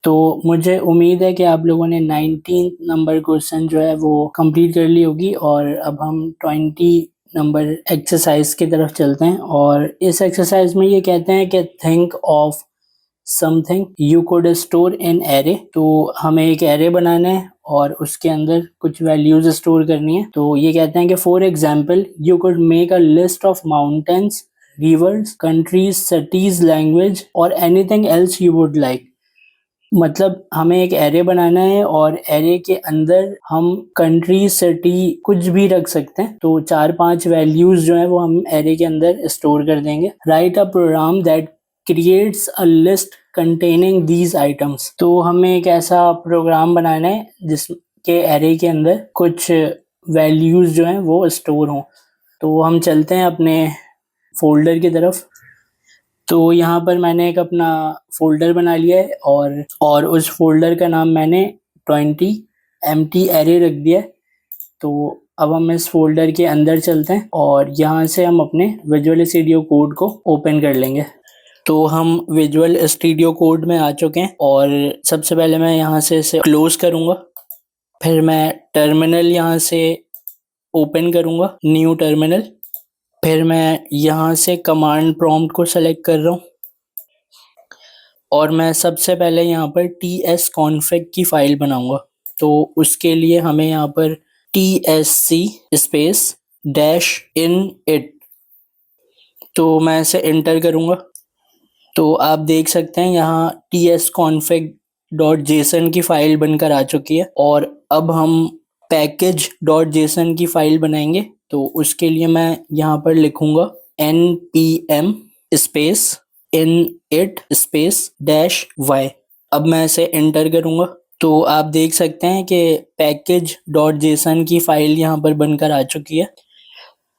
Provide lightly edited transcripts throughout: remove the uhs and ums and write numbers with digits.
तो मुझे उम्मीद है कि आप लोगों ने 19 नंबर क्वेश्चन जो है वो कंप्लीट कर ली होगी और अब हम 20 नंबर एक्सरसाइज की तरफ चलते हैं। और इस एक्सरसाइज में ये कहते हैं कि think of something you could store in array. तो हमें एक एरे बनाना है और उसके अंदर कुछ वैल्यूज स्टोर करनी है। तो ये कहते हैं कि for example you could make a list of mountains, rivers, countries, cities, language और anything else you would like. मतलब हमें एक एरे बनाना है और एरे के अंदर हम कंट्री, सिटी कुछ भी रख सकते हैं। तो 4-5 वैल्यूज जो है वो हम एरे के अंदर स्टोर कर देंगे। Write a program that creates a list containing these items. तो हमें एक ऐसा प्रोग्राम बनाना है जिसके एरे के अंदर कुछ वैल्यूज जो हैं वो स्टोर हों। तो हम चलते हैं अपने फोल्डर की तरफ। तो यहाँ पर मैंने एक अपना फ़ोल्डर बना लिया है और उस फ़ोल्डर का नाम मैंने 20 एम्प्टी एरे रख दिया है। तो अब हम इस फ़ोल्डर के अंदर चलते हैं और यहाँ से हम अपने विजुअल स्टूडियो कोड को ओपन कर लेंगे। तो हम विजुअल स्टूडियो कोड में आ चुके हैं और सबसे पहले मैं यहाँ से इसे क्लोज़ करूँगा। फिर मैं टर्मिनल यहाँ से ओपन करूँगा, न्यू टर्मिनल। फिर मैं यहाँ से कमांड प्रॉम्प्ट को सेलेक्ट कर रहा हूँ और मैं सबसे पहले यहाँ पर tsconfig की फ़ाइल बनाऊँगा। तो उसके लिए हमें यहाँ पर tsc स्पेस -in-it, तो मैं इसे एंटर करूँगा। तो आप देख सकते हैं यहाँ tsconfig.json की फ़ाइल बनकर आ चुकी है और अब हम package.json की फ़ाइल बनाएंगे। तो उसके लिए मैं यहाँ पर लिखूँगा npm space init space -y। अब मैं इसे एंटर करूँगा। तो आप देख सकते हैं कि package.json की फ़ाइल यहाँ पर बनकर आ चुकी है।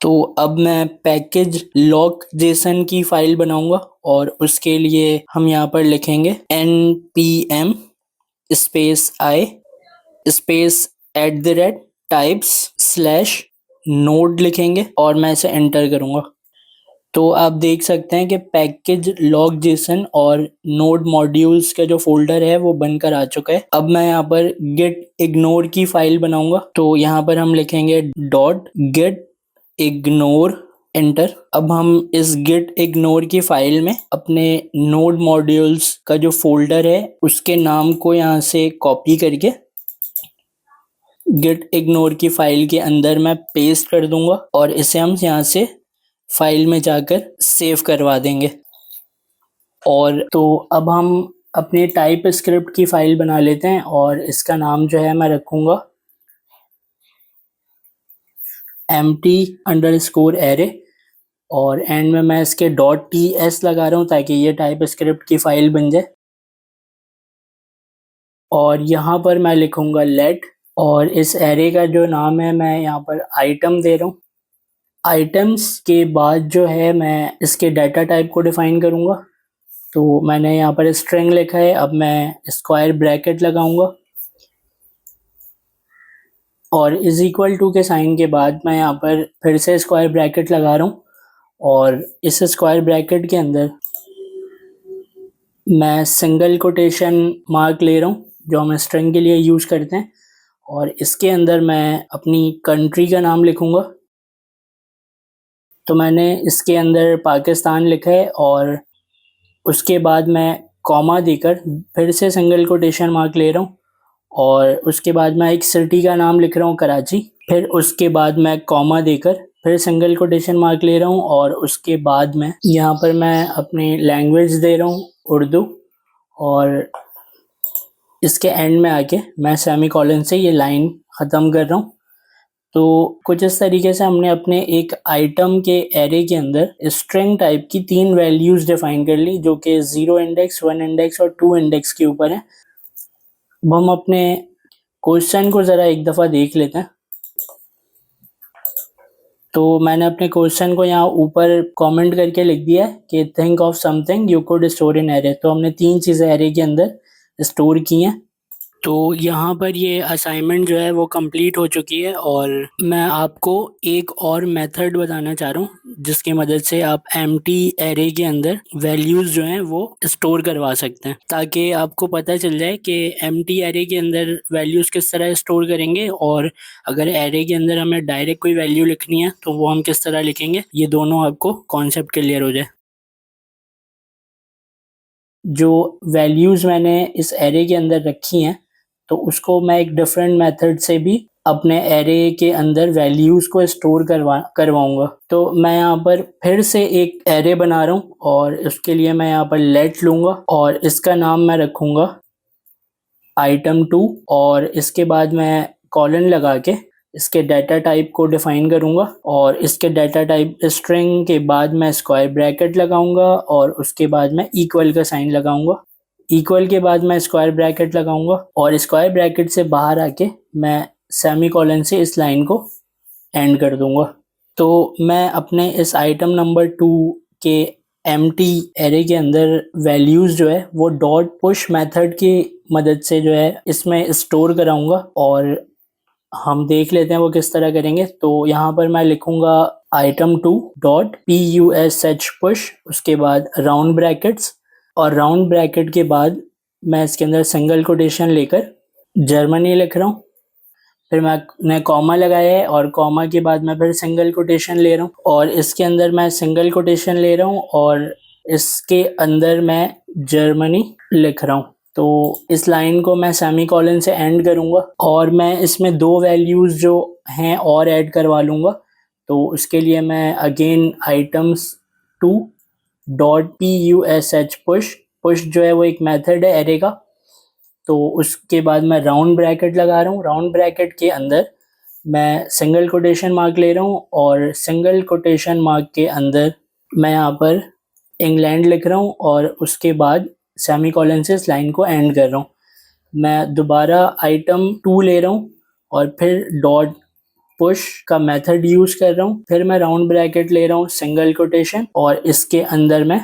तो अब मैं पैकेज लॉक जेसन की फ़ाइल बनाऊँगा और उसके लिए हम यहाँ पर लिखेंगे npm space i space @types/node लिखेंगे और मैं इसे एंटर करूँगा। तो आप देख सकते हैं कि पैकेज लॉक जेसन और नोड मॉड्यूल्स का जो फोल्डर है वो बनकर आ चुका है। अब मैं यहाँ पर गेट इग्नोर की फ़ाइल बनाऊँगा। तो यहाँ पर हम लिखेंगे .get ignore, एंटर। अब हम इस गेट इग्नोर की फाइल में अपने नोड मॉड्यूल्स का जो फोल्डर है उसके नाम को यहाँ से कॉपी करके गेट इग्नोर की फाइल के अंदर मैं पेस्ट कर दूंगा और इसे हम यहाँ से फाइल में जाकर सेव करवा देंगे। और तो अब हम अपने टाइप स्क्रिप्ट की फ़ाइल बना लेते हैं और इसका नाम जो है मैं रखूँगा empty_array और एंड में मैं इसके .ts लगा रहा हूँ ताकि ये टाइप स्क्रिप्ट की फ़ाइल बन जाए। और यहाँ पर मैं लिखूँगा लेट और इस एरे का जो नाम है मैं यहाँ पर आइटम दे रहा हूँ। आइटम्स के बाद जो है मैं इसके डाटा टाइप को डिफ़ाइन करूँगा। तो मैंने यहाँ पर स्ट्रिंग लिखा है, अब मैं स्क्वायर ब्रैकेट लगाऊँगा और इज़ इक्वल टू के साइन के बाद मैं यहाँ पर फिर से स्क्वायर ब्रैकेट लगा रहा हूँ और इस स्क्वायर ब्रैकेट के अंदर मैं सिंगल कोटेशन मार्क ले रहा हूँ जो हम स्ट्रिंग के लिए यूज़ करते हैं और इसके अंदर मैं अपनी कंट्री का नाम लिखूँगा। तो मैंने इसके अंदर पाकिस्तान लिखा है और उसके बाद मैं कॉमा देकर फिर से सिंगल कोटेशन मार्क ले रहा हूँ और उसके बाद मैं एक सिटी का नाम लिख रहा हूँ कराची। फिर उसके बाद मैं कॉमा देकर फिर सिंगल कोटेशन मार्क ले रहा हूँ और उसके बाद में यहाँ पर मैं अपनी लैंग्वेज दे रहा हूँ उर्दू और इसके एंड में आके मैं सेमीकोलन से ये लाइन ख़त्म कर रहा हूँ। तो कुछ इस तरीके से हमने अपने एक आइटम के एरे के अंदर स्ट्रिंग टाइप की 3 वैल्यूज़ डिफ़ाइन कर ली जो कि 0 इंडेक्स, 1 इंडेक्स और 2 इंडेक्स के ऊपर है। अब हम अपने क्वेश्चन को ज़रा एक दफ़ा देख लेते हैं। तो मैंने अपने क्वेश्चन को यहाँ ऊपर कमेंट करके लिख दिया है कि think of something you could store in array. तो हमने 3 चीज़ें एरे के अंदर स्टोर की हैं। तो यहाँ पर ये असाइनमेंट जो है वो कंप्लीट हो चुकी है और मैं आपको एक और मेथड बताना चाह रहा हूँ जिसकी मदद से आप एम्प्टी एरे के अंदर वैल्यूज़ जो हैं वो स्टोर करवा सकते हैं, ताकि आपको पता चल जाए कि एम्प्टी एरे के अंदर वैल्यूज़ किस तरह स्टोर करेंगे और अगर एरे के अंदर हमें डायरेक्ट कोई वैल्यू लिखनी है तो वो हम किस तरह लिखेंगे, ये दोनों आपको कॉन्सेप्ट क्लियर हो जाए। जो वैल्यूज़ मैंने इस एरे के अंदर रखी हैं तो उसको मैं एक डिफरेंट मेथड से भी अपने एरे के अंदर वैल्यूज़ को स्टोर करवाऊंगा। तो मैं यहाँ पर फिर से एक एरे बना रहा हूँ और उसके लिए मैं यहाँ पर लेट लूँगा और इसका नाम मैं रखूँगा item2 और इसके बाद मैं कॉलन लगा के इसके डाटा टाइप को डिफाइन करूँगा और इसके डाटा टाइप स्ट्रिंग के बाद मैं स्क्वायर ब्रैकेट लगाऊंगा और उसके बाद मैं इक्वल का साइन लगाऊंगा। इक्वल के बाद मैं स्क्वायर ब्रैकेट लगाऊंगा और स्क्वायर ब्रैकेट से बाहर आके मैं सेमी कॉलन से इस लाइन को एंड कर दूंगा। तो मैं अपने इस आइटम नंबर 2 के एम्प्टी एरे के अंदर वैल्यूज़ जो है वो डॉट पुश मेथड की मदद से जो है इसमें स्टोर कराऊंगा और हम देख लेते हैं वो किस तरह करेंगे। तो यहाँ पर मैं लिखूंगा item2 डॉट push पुश, उसके बाद राउंड ब्रैकेट्स और राउंड ब्रैकेट के बाद मैं इसके अंदर सिंगल कोटेशन लेकर जर्मनी लिख रहा हूँ। फिर मैंने कॉमा लगाया है और कॉमा के बाद मैं फिर सिंगल कोटेशन ले रहा हूँ और इसके अंदर मैं सिंगल कोटेशन ले रहा हूँ और इसके अंदर मैं जर्मनी लिख रहा हूँ। तो इस लाइन को मैं सेमी कॉलन से एंड करूँगा और मैं इसमें दो वैल्यूज़ जो हैं और ऐड करवा लूँगा। तो उसके लिए मैं again items2 dot push push जो है वो एक मेथड है एरे का। तो उसके बाद मैं राउंड ब्रैकेट लगा रहा हूँ। राउंड ब्रैकेट के अंदर मैं सिंगल कोटेशन मार्क ले रहा हूँ और सिंगल कोटेशन मार्क के अंदर मैं यहाँ पर इंग्लैंड लिख रहा हूँ और उसके बाद सेमी कॉलन से इस लाइन को एंड कर रहा हूँ। मैं दोबारा item2 ले रहा हूँ और फिर डॉट पुश का मेथड यूज़ कर रहा हूँ। फिर मैं राउंड ब्रैकेट ले रहा हूँ सिंगल कोटेशन और इसके अंदर मैं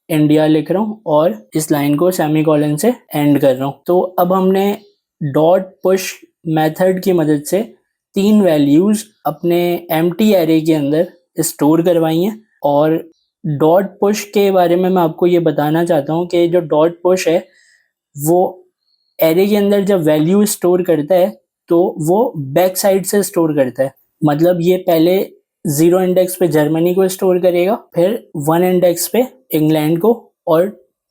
इंडिया लिख रहा हूँ और इस लाइन को सेमी कॉलन से एंड कर रहा हूँ। तो अब हमने डॉट पुश मेथड की मदद से 3 वैल्यूज़ अपने एम्प्टी एरे के अंदर स्टोर करवाई हैं और डॉट पुश के बारे में मैं आपको ये बताना चाहता हूँ कि जो डॉट पुश है वो एरे के अंदर जब वैल्यू स्टोर करता है तो वो बैक साइड से स्टोर करता है। मतलब ये पहले 0 इंडेक्स पे जर्मनी को स्टोर करेगा, फिर 1 इंडेक्स पे इंग्लैंड को और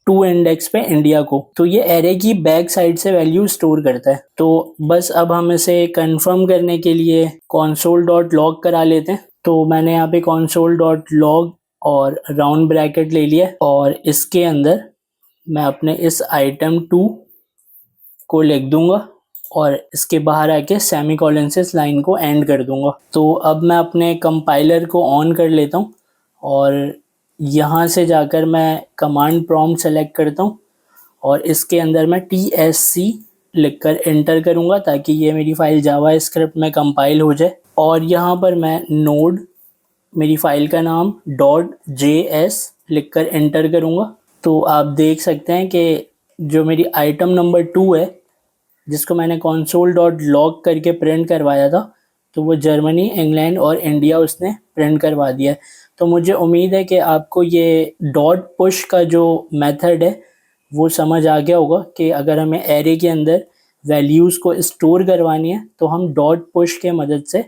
2 इंडेक्स पे इंडिया को। तो ये एरे की बैक साइड से वैल्यू स्टोर करता है। तो बस अब हम इसे कंफर्म करने के लिए console.log करा लेते हैं। तो मैंने यहाँ पे console.log और राउंड ब्रैकेट ले लिया और इसके अंदर मैं अपने इस item2 को लिख दूंगा और इसके बाहर आके सेमी कॉलन से इस लाइन को एंड कर दूंगा। तो अब मैं अपने कंपाइलर को ऑन कर लेता हूँ और यहाँ से जाकर मैं कमांड प्रॉम्प्ट सेलेक्ट करता हूँ और इसके अंदर मैं TSC लिखकर एंटर करूँगा ताकि ये मेरी फाइल जावा स्क्रिप्ट में कंपाइल हो जाए। और यहाँ पर मैं नोड, मेरी फाइल का नाम .js लिखकर एंटर करूँगा। तो आप देख सकते हैं कि जो मेरी आइटम नंबर 2 है जिसको मैंने console.log करके प्रिंट करवाया था तो वो जर्मनी, इंग्लैंड और इंडिया उसने प्रिंट करवा दिया है। तो मुझे उम्मीद है कि आपको ये डॉट पुश का जो मेथड है वो समझ आ गया होगा कि अगर हमें एरे के अंदर वैल्यूज़ को स्टोर करवानी है तो हम डॉट पुश के मदद से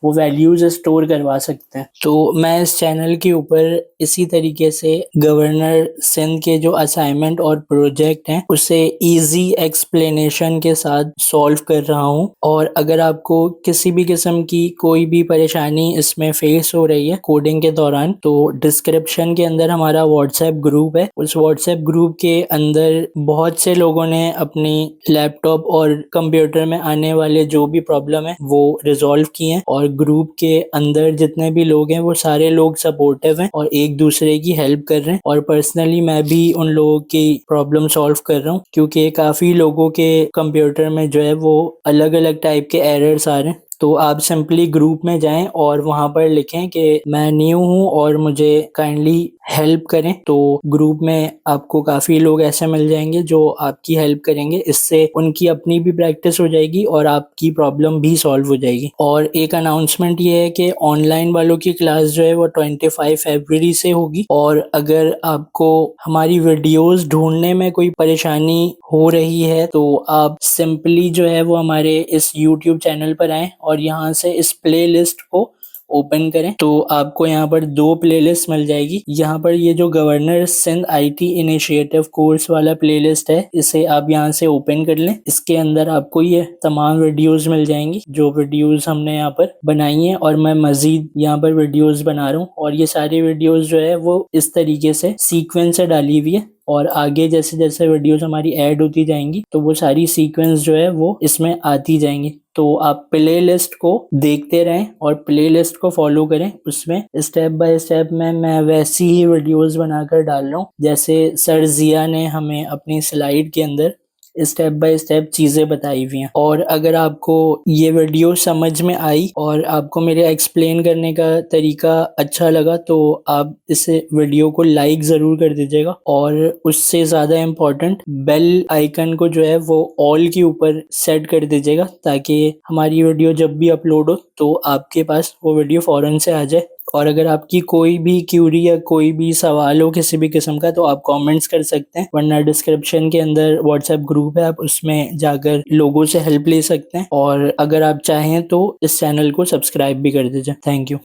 वो वैल्यूज़ स्टोर करवा सकते हैं। तो मैं इस चैनल के ऊपर इसी तरीके से गवर्नर सिंध के जो असाइनमेंट और प्रोजेक्ट हैं उसे इजी एक्सप्लेनेशन के साथ सॉल्व कर रहा हूँ और अगर आपको किसी भी किस्म की कोई भी परेशानी इसमें फेस हो रही है कोडिंग के दौरान तो डिस्क्रिप्शन के अंदर हमारा व्हाट्सएप ग्रुप है। उस व्हाट्सएप ग्रुप के अंदर बहुत से लोगों ने अपनी लैपटॉप और कंप्यूटर में आने वाले जो भी प्रॉब्लम है वो रिजॉल्व किए हैं और ग्रुप के अंदर जितने भी लोग हैं वो सारे लोग सपोर्टिव हैं और एक दूसरे की हेल्प कर रहे हैं और पर्सनली मैं भी उन लोगों की प्रॉब्लम सॉल्व कर रहा हूँ क्योंकि काफ़ी लोगों के कंप्यूटर में जो है वो अलग अलग टाइप के एरर्स आ रहे हैं। तो आप सिंपली ग्रुप में जाएं और वहां पर लिखें कि मैं न्यू हूं और मुझे काइंडली हेल्प करें। तो ग्रुप में आपको काफी लोग ऐसे मिल जाएंगे जो आपकी हेल्प करेंगे। इससे उनकी अपनी भी प्रैक्टिस हो जाएगी और आपकी प्रॉब्लम भी सॉल्व हो जाएगी। और एक अनाउंसमेंट ये है कि ऑनलाइन वालों की क्लास जो है वो 25 फरवरी से होगी। और अगर आपको हमारी वीडियोस ढूंढने में कोई परेशानी हो रही है तो आप सिंपली जो है वो हमारे इस YouTube चैनल पर आएं और यहाँ से इस प्लेलिस्ट को ओपन करें। तो आपको यहाँ पर 2 प्लेलिस्ट मिल जाएगी। यहाँ पर ये जो governor Sindh IT initiative course वाला प्लेलिस्ट है, इसे आप यहाँ से ओपन कर लें। इसके अंदर आपको ये तमाम वीडियोस मिल जाएंगी जो वीडियोस हमने यहाँ पर बनाई हैं, और मैं मजीद यहाँ पर वीडियोस बना रहा हूँ। और ये सारी वीडियोस जो है वो इस तरीके से सीक्वेंस से डाली हुई है, और आगे जैसे जैसे वीडियोस हमारी ऐड होती जाएंगी तो वो सारी सीक्वेंस जो है वो इसमें आती जाएंगी। तो आप प्लेलिस्ट को देखते रहें और प्लेलिस्ट को फॉलो करें। उसमें स्टेप बाय स्टेप में मैं वैसी ही वीडियोस बनाकर डाल रहा हूँ जैसे सर जिया ने हमें अपनी स्लाइड के अंदर स्टेप बाय स्टेप चीजें बताई हुई हैं। और अगर आपको ये वीडियो समझ में आई और आपको मेरे एक्सप्लेन करने का तरीका अच्छा लगा तो आप इस वीडियो को लाइक जरूर कर दीजिएगा, और उससे ज्यादा इम्पोर्टेंट बेल आइकन को जो है वो ऑल के ऊपर सेट कर दीजिएगा, ताकि हमारी वीडियो जब भी अपलोड हो तो आपके पास वो वीडियो फौरन से आ जाए। और अगर आपकी कोई भी क्यूरी या कोई भी सवाल हो किसी भी किस्म का तो आप कमेंट्स कर सकते हैं, वरना डिस्क्रिप्शन के अंदर व्हाट्सएप ग्रुप है, आप उसमें जाकर लोगों से हेल्प ले सकते हैं। और अगर आप चाहें तो इस चैनल को सब्सक्राइब भी कर दीजिए। Thank you.